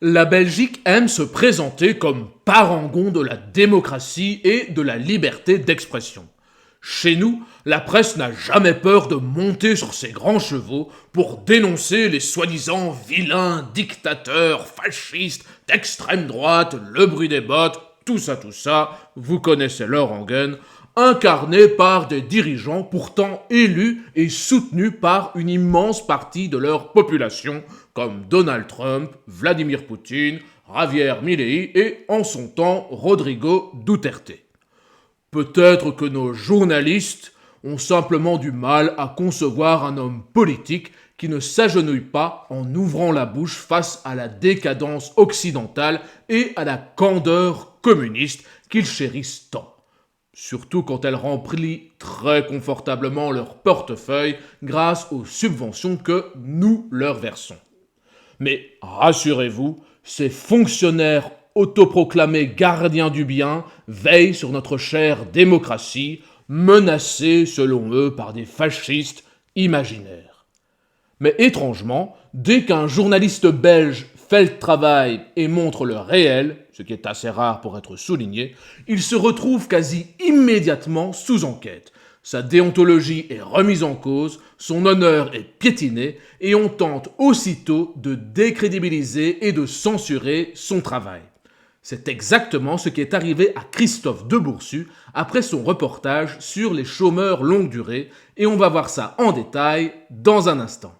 La Belgique aime se présenter comme parangon de la démocratie et de la liberté d'expression. Chez nous, la presse n'a jamais peur de monter sur ses grands chevaux pour dénoncer les soi-disant vilains dictateurs fascistes d'extrême droite, le bruit des bottes, tout ça, vous connaissez leur rengaine, incarnés par des dirigeants pourtant élus et soutenus par une immense partie de leur population, comme Donald Trump, Vladimir Poutine, Javier Milei et, en son temps, Rodrigo Duterte. Peut-être que nos journalistes ont simplement du mal à concevoir un homme politique qui ne s'agenouille pas en ouvrant la bouche face à la décadence occidentale et à la candeur communiste qu'ils chérissent tant. Surtout quand elle remplit très confortablement leur portefeuille grâce aux subventions que nous leur versons. Mais rassurez-vous, ces fonctionnaires autoproclamés gardiens du bien veillent sur notre chère démocratie, menacée selon eux par des fascistes imaginaires. Mais étrangement, dès qu'un journaliste belge fait le travail et montre le réel, ce qui est assez rare pour être souligné, il se retrouve quasi immédiatement sous enquête. Sa déontologie est remise en cause, son honneur est piétiné et on tente aussitôt de décrédibiliser et de censurer son travail. C'est exactement ce qui est arrivé à Christophe Deboursu après son reportage sur les chômeurs longue durée et on va voir ça en détail dans un instant.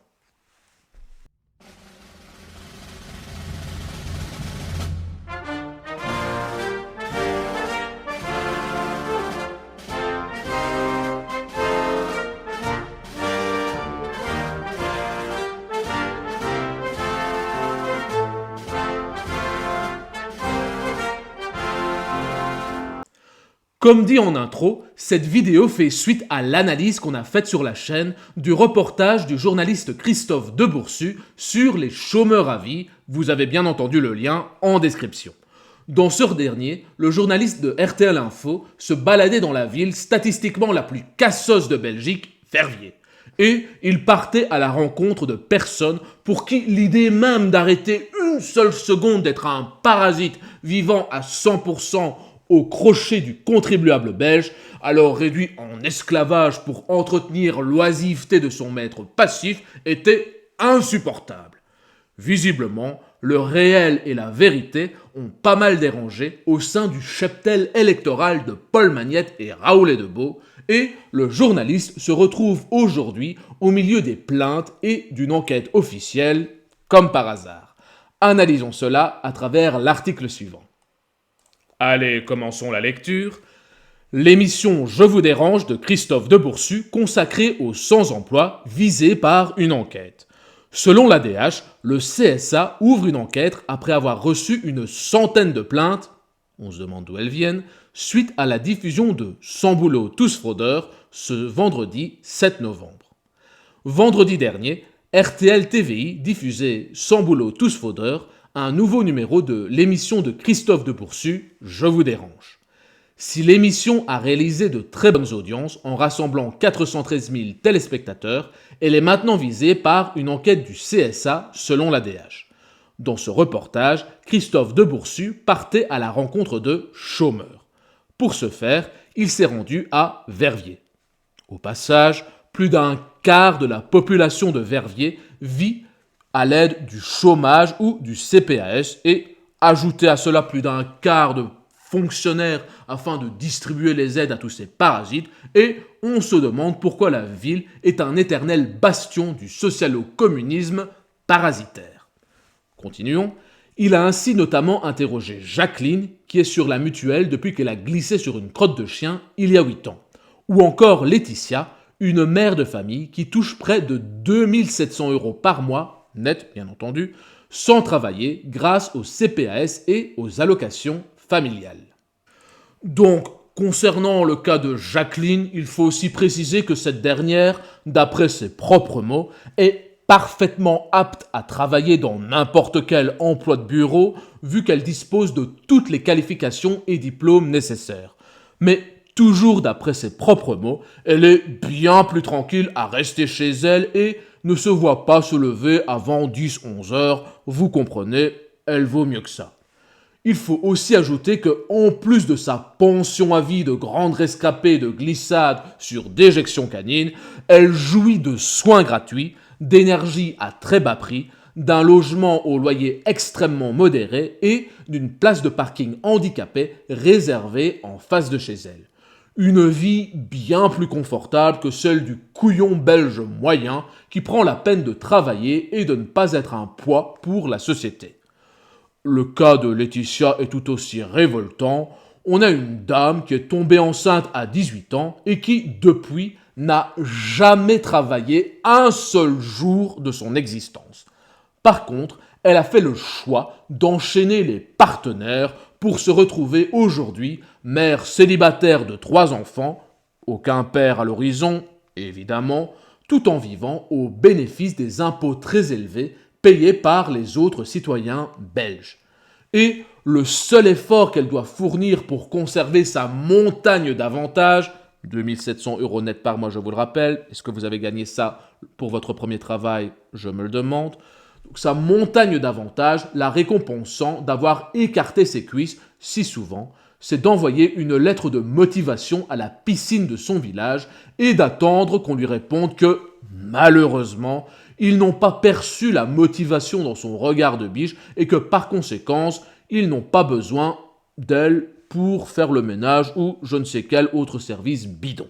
Comme dit en intro, cette vidéo fait suite à l'analyse qu'on a faite sur la chaîne du reportage du journaliste Christophe Deboursu sur les chômeurs à vie, vous avez bien entendu le lien en description. Dans ce dernier, le journaliste de RTL Info se baladait dans la ville statistiquement la plus casseuse de Belgique, Verviers. Et il partait à la rencontre de personnes pour qui l'idée même d'arrêter une seule seconde d'être un parasite vivant à 100% au crochet du contribuable belge, alors réduit en esclavage pour entretenir l'oisiveté de son maître passif, était insupportable. Visiblement, le réel et la vérité ont pas mal dérangé au sein du cheptel électoral de Paul Magnette et Raoul Edebeau, et le journaliste se retrouve aujourd'hui au milieu des plaintes et d'une enquête officielle, comme par hasard. Analysons cela à travers l'article suivant. Allez, commençons la lecture. L'émission Je vous dérange de Christophe Deboursu consacrée aux sans-emploi visés par une enquête. Selon l'ADH, le CSA ouvre une enquête après avoir reçu une centaine de plaintes, on se demande d'où elles viennent, suite à la diffusion de Sans boulot, tous fraudeurs ce vendredi 7 novembre. Vendredi dernier, RTL TVI diffusait Sans boulot, tous fraudeurs, un nouveau numéro de l'émission de Christophe Deboursu, Je vous dérange. Si l'émission a réalisé de très bonnes audiences en rassemblant 413 000 téléspectateurs, elle est maintenant visée par une enquête du CSA selon l'ADH. Dans ce reportage, Christophe Deboursu partait à la rencontre de chômeurs. Pour ce faire, il s'est rendu à Verviers. Au passage, plus d'un quart de la population de Verviers vit à l'aide du chômage ou du CPAS et ajouter à cela plus d'un quart de fonctionnaires afin de distribuer les aides à tous ces parasites et on se demande pourquoi la ville est un éternel bastion du socialo-communisme parasitaire. Continuons. Il a ainsi notamment interrogé Jacqueline, qui est sur la mutuelle depuis qu'elle a glissé sur une crotte de chien il y a 8 ans. Ou encore Laetitia, une mère de famille qui touche près de 2 700 € par mois net bien entendu, sans travailler grâce au CPAS et aux allocations familiales. Donc, concernant le cas de Jacqueline, il faut aussi préciser que cette dernière, d'après ses propres mots, est parfaitement apte à travailler dans n'importe quel emploi de bureau, vu qu'elle dispose de toutes les qualifications et diplômes nécessaires. Mais toujours d'après ses propres mots, elle est bien plus tranquille à rester chez elle et ne se voit pas se lever avant 10-11 heures, vous comprenez, elle vaut mieux que ça. Il faut aussi ajouter que, en plus de sa pension à vie de grande rescapée de glissade sur déjection canine, elle jouit de soins gratuits, d'énergie à très bas prix, d'un logement au loyer extrêmement modéré et d'une place de parking handicapée réservée en face de chez elle. Une vie bien plus confortable que celle du couillon belge moyen qui prend la peine de travailler et de ne pas être un poids pour la société. Le cas de Laetitia est tout aussi révoltant. On a une dame qui est tombée enceinte à 18 ans et qui, depuis, n'a jamais travaillé un seul jour de son existence. Par contre, elle a fait le choix d'enchaîner les partenaires pour se retrouver aujourd'hui mère célibataire de 3 enfants, aucun père à l'horizon, évidemment, tout en vivant au bénéfice des impôts très élevés payés par les autres citoyens belges. Et le seul effort qu'elle doit fournir pour conserver sa montagne d'avantages, 2700 € net par mois je vous le rappelle, est-ce que vous avez gagné ça pour votre premier travail? Je me le demande. Donc, sa montagne d'avantages, la récompensant d'avoir écarté ses cuisses si souvent, c'est d'envoyer une lettre de motivation à la piscine de son village et d'attendre qu'on lui réponde que, malheureusement, ils n'ont pas perçu la motivation dans son regard de biche et que par conséquence, ils n'ont pas besoin d'elle pour faire le ménage ou je ne sais quel autre service bidon.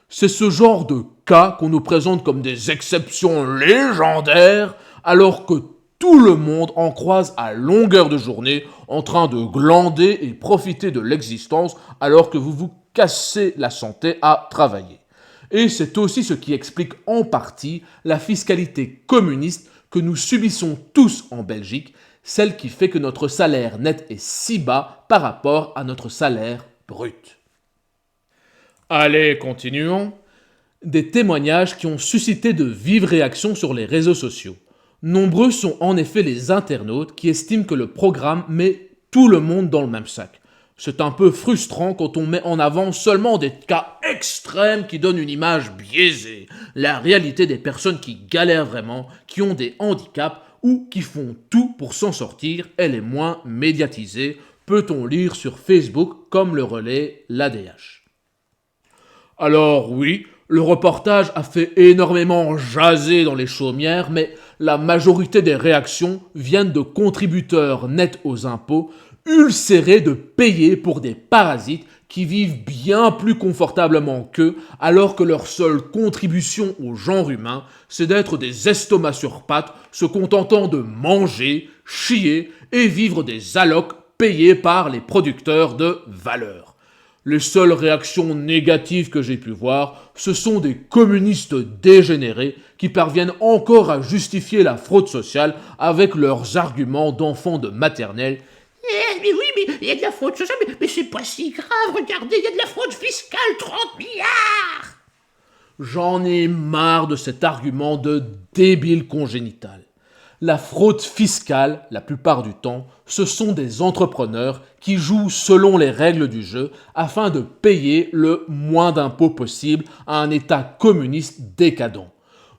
C'est ce genre de cas qu'on nous présente comme des exceptions légendaires alors que tout le monde en croise à longueur de journée en train de glander et profiter de l'existence alors que vous vous cassez la santé à travailler. Et c'est aussi ce qui explique en partie la fiscalité communiste que nous subissons tous en Belgique, celle qui fait que notre salaire net est si bas par rapport à notre salaire brut. Allez, continuons. Des témoignages qui ont suscité de vives réactions sur les réseaux sociaux. Nombreux sont en effet les internautes qui estiment que le programme met tout le monde dans le même sac. C'est un peu frustrant quand on met en avant seulement des cas extrêmes qui donnent une image biaisée. La réalité des personnes qui galèrent vraiment, qui ont des handicaps ou qui font tout pour s'en sortir, elle est moins médiatisée, peut-on lire sur Facebook comme le relaie l'ADH. Alors oui, le reportage a fait énormément jaser dans les chaumières, mais la majorité des réactions viennent de contributeurs nets aux impôts, ulcérés de payer pour des parasites qui vivent bien plus confortablement qu'eux, alors que leur seule contribution au genre humain, c'est d'être des estomacs sur pattes, se contentant de manger, chier et vivre des allocs payés par les producteurs de valeur. Les seules réactions négatives que j'ai pu voir, ce sont des communistes dégénérés qui parviennent encore à justifier la fraude sociale avec leurs arguments d'enfants de maternelle. Mais oui, mais il y a de la fraude sociale, mais c'est pas si grave, regardez, il y a de la fraude fiscale, 30 milliards. J'en ai marre de cet argument de débile congénital. La fraude fiscale, la plupart du temps, ce sont des entrepreneurs qui jouent selon les règles du jeu afin de payer le moins d'impôts possible à un État communiste décadent.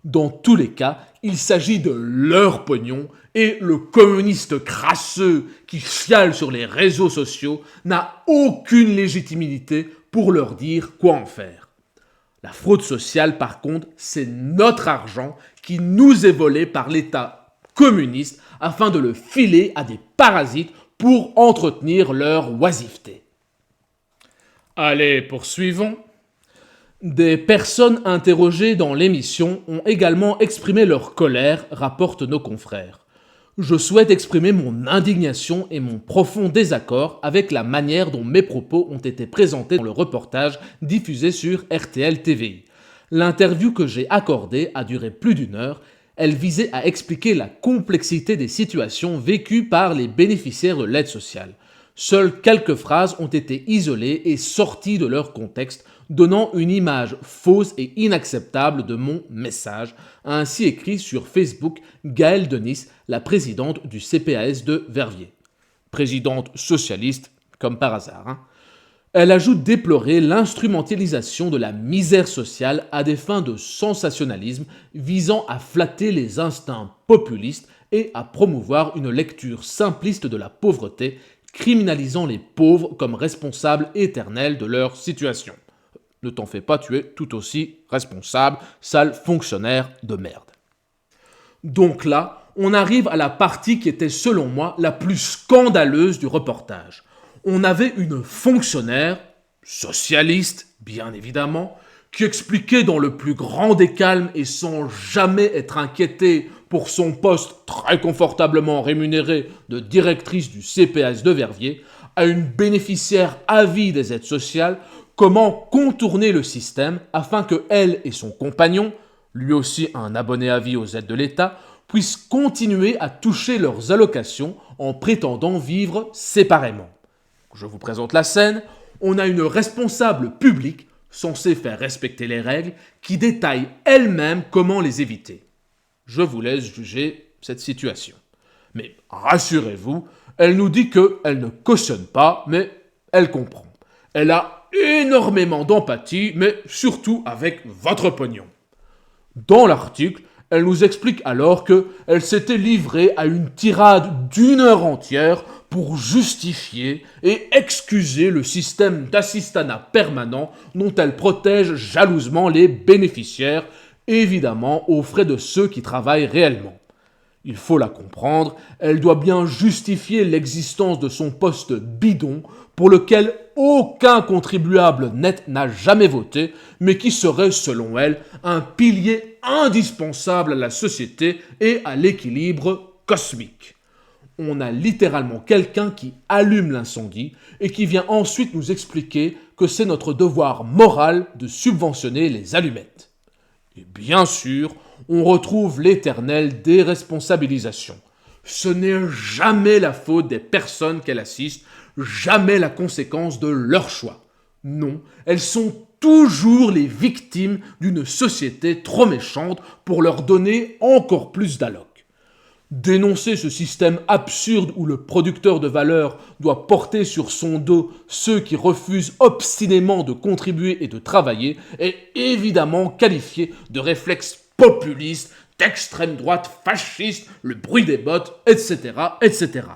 Dans tous les cas, il s'agit de leur pognon et le communiste crasseux qui chiale sur les réseaux sociaux n'a aucune légitimité pour leur dire quoi en faire. La fraude sociale, par contre, c'est notre argent qui nous est volé par l'État communiste afin de le filer à des parasites pour entretenir leur oisiveté. Allez, poursuivons. Des personnes interrogées dans l'émission ont également exprimé leur colère, rapportent nos confrères. Je souhaite exprimer mon indignation et mon profond désaccord avec la manière dont mes propos ont été présentés dans le reportage diffusé sur RTL TVI. L'interview que j'ai accordée a duré plus d'1 heure. Elle visait à expliquer la complexité des situations vécues par les bénéficiaires de l'aide sociale. Seules quelques phrases ont été isolées et sorties de leur contexte, donnant une image fausse et inacceptable de mon message, a ainsi écrit sur Facebook Gaëlle Denis, la présidente du CPAS de Verviers. Présidente socialiste, comme par hasard. Elle ajoute déplorer l'instrumentalisation de la misère sociale à des fins de sensationnalisme visant à flatter les instincts populistes et à promouvoir une lecture simpliste de la pauvreté, criminalisant les pauvres comme responsables éternels de leur situation. Ne t'en fais pas, tu es tout aussi responsable, sale fonctionnaire de merde. Donc là, on arrive à la partie qui était selon moi la plus scandaleuse du reportage. On avait une fonctionnaire, socialiste bien évidemment, qui expliquait dans le plus grand des calmes et sans jamais être inquiétée pour son poste très confortablement rémunéré de directrice du CPS de Verviers, à une bénéficiaire avie des aides sociales, comment contourner le système afin que elle et son compagnon, lui aussi un abonné à vie aux aides de l'État, puissent continuer à toucher leurs allocations en prétendant vivre séparément. Je vous présente la scène. On a une responsable publique, censée faire respecter les règles, qui détaille elle-même comment les éviter. Je vous laisse juger cette situation. Mais rassurez-vous, elle nous dit qu'elle ne cautionne pas, mais elle comprend. Elle a énormément d'empathie, mais surtout avec votre pognon. Dans l'article, elle nous explique alors qu'elle s'était livrée à une tirade d'1 heure entière pour justifier et excuser le système d'assistanat permanent dont elle protège jalousement les bénéficiaires, évidemment aux frais de ceux qui travaillent réellement. Il faut la comprendre, elle doit bien justifier l'existence de son poste bidon pour lequel aucun contribuable net n'a jamais voté, mais qui serait, selon elle, un pilier indispensable à la société et à l'équilibre cosmique. On a littéralement quelqu'un qui allume l'incendie et qui vient ensuite nous expliquer que c'est notre devoir moral de subventionner les allumettes. Et bien sûr, on retrouve l'éternelle déresponsabilisation. Ce n'est jamais la faute des personnes qu'elle assiste, jamais la conséquence de leur choix. Non, elles sont toujours les victimes d'une société trop méchante pour leur donner encore plus d'allocs. Dénoncer ce système absurde où le producteur de valeur doit porter sur son dos ceux qui refusent obstinément de contribuer et de travailler est évidemment qualifié de réflexe populiste, d'extrême droite fasciste, le bruit des bottes, etc., etc.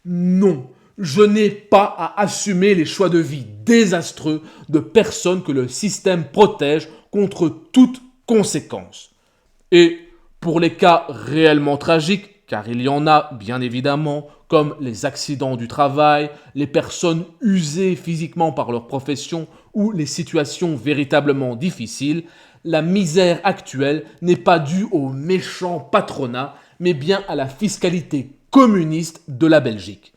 Non, je n'ai pas à assumer les choix de vie désastreux de personnes que le système protège contre toute conséquence. Et pour les cas réellement tragiques, car il y en a bien évidemment, comme les accidents du travail, les personnes usées physiquement par leur profession ou les situations véritablement difficiles, la misère actuelle n'est pas due au méchant patronat, mais bien à la fiscalité communiste de la Belgique.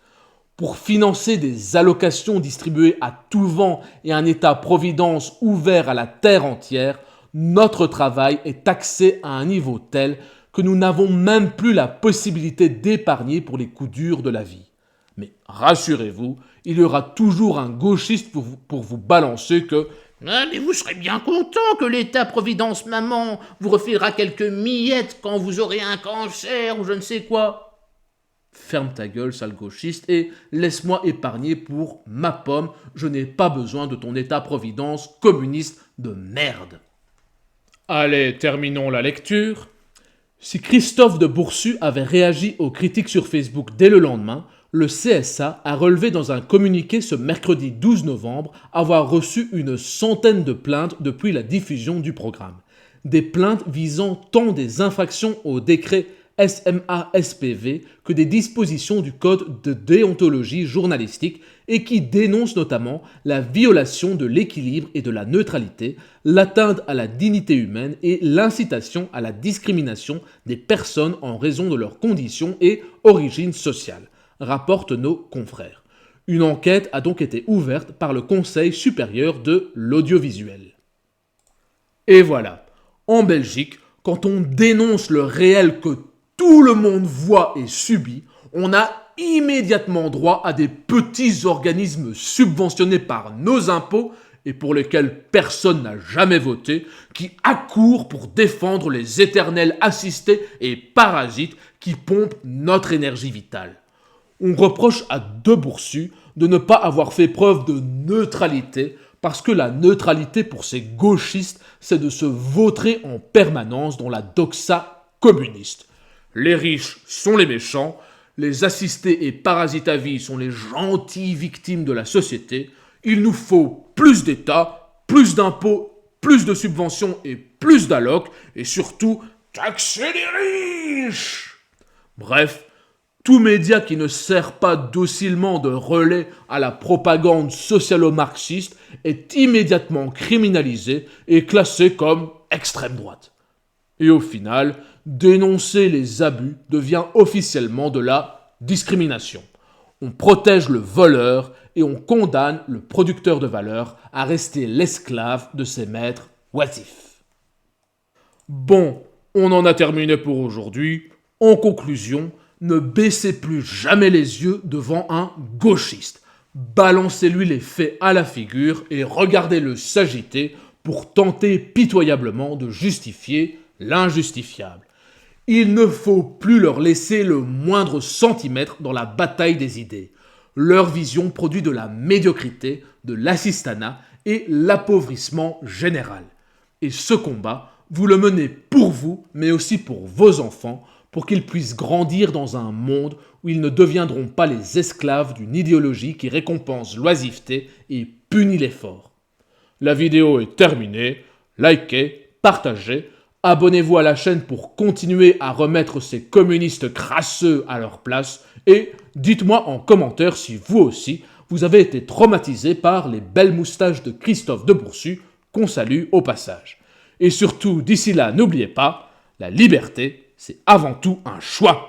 Pour financer des allocations distribuées à tout vent et un État-providence ouvert à la terre entière, notre travail est taxé à un niveau tel que nous n'avons même plus la possibilité d'épargner pour les coups durs de la vie. Mais rassurez-vous, il y aura toujours un gauchiste pour vous balancer que « Ah, mais vous serez bien content que l'État-providence maman vous refilera quelques miettes quand vous aurez un cancer ou je ne sais quoi. » Ferme ta gueule, sale gauchiste, et laisse-moi épargner pour ma pomme. Je n'ai pas besoin de ton État-providence communiste de merde. Allez, terminons la lecture. Si Christophe de Boursu avait réagi aux critiques sur Facebook dès le lendemain, le CSA a relevé dans un communiqué ce mercredi 12 novembre avoir reçu une centaine de plaintes depuis la diffusion du programme. Des plaintes visant tant des infractions au décret SMA-SPV que des dispositions du code de déontologie journalistique et qui dénoncent notamment la violation de l'équilibre et de la neutralité, l'atteinte à la dignité humaine et l'incitation à la discrimination des personnes en raison de leurs conditions et origines sociales, rapportent nos confrères. Une enquête a donc été ouverte par le Conseil supérieur de l'audiovisuel. Et voilà, en Belgique, quand on dénonce le réel que tout le monde voit et subit, on a immédiatement droit à des petits organismes subventionnés par nos impôts et pour lesquels personne n'a jamais voté, qui accourent pour défendre les éternels assistés et parasites qui pompent notre énergie vitale. On reproche à De Boursu de ne pas avoir fait preuve de neutralité parce que la neutralité pour ces gauchistes, c'est de se vautrer en permanence dans la doxa communiste. les riches sont les méchants, les assistés et parasites à vie sont les gentilles victimes de la société, il nous faut plus d'État, plus d'impôts, plus de subventions et plus d'allocs, et surtout taxer les riches. Bref, tout média qui ne sert pas docilement de relais à la propagande socialo-marxiste est immédiatement criminalisé et classé comme extrême droite. Et au final, dénoncer les abus devient officiellement de la discrimination. On protège le voleur et on condamne le producteur de valeur à rester l'esclave de ses maîtres oisifs. Bon, on en a terminé pour aujourd'hui. En conclusion, ne baissez plus jamais les yeux devant un gauchiste. Balancez-lui les faits à la figure et regardez-le s'agiter pour tenter pitoyablement de justifier l'injustifiable. Il ne faut plus leur laisser le moindre centimètre dans la bataille des idées. Leur vision produit de la médiocrité, de l'assistanat et l'appauvrissement général. Et ce combat, vous le menez pour vous, mais aussi pour vos enfants, pour qu'ils puissent grandir dans un monde où ils ne deviendront pas les esclaves d'une idéologie qui récompense l'oisiveté et punit l'effort. La vidéo est terminée, likez, partagez, abonnez-vous à la chaîne pour continuer à remettre ces communistes crasseux à leur place et dites-moi en commentaire si vous aussi vous avez été traumatisé par les belles moustaches de Christophe de Boursu qu'on salue au passage. Et surtout, d'ici là, n'oubliez pas, la liberté, c'est avant tout un choix.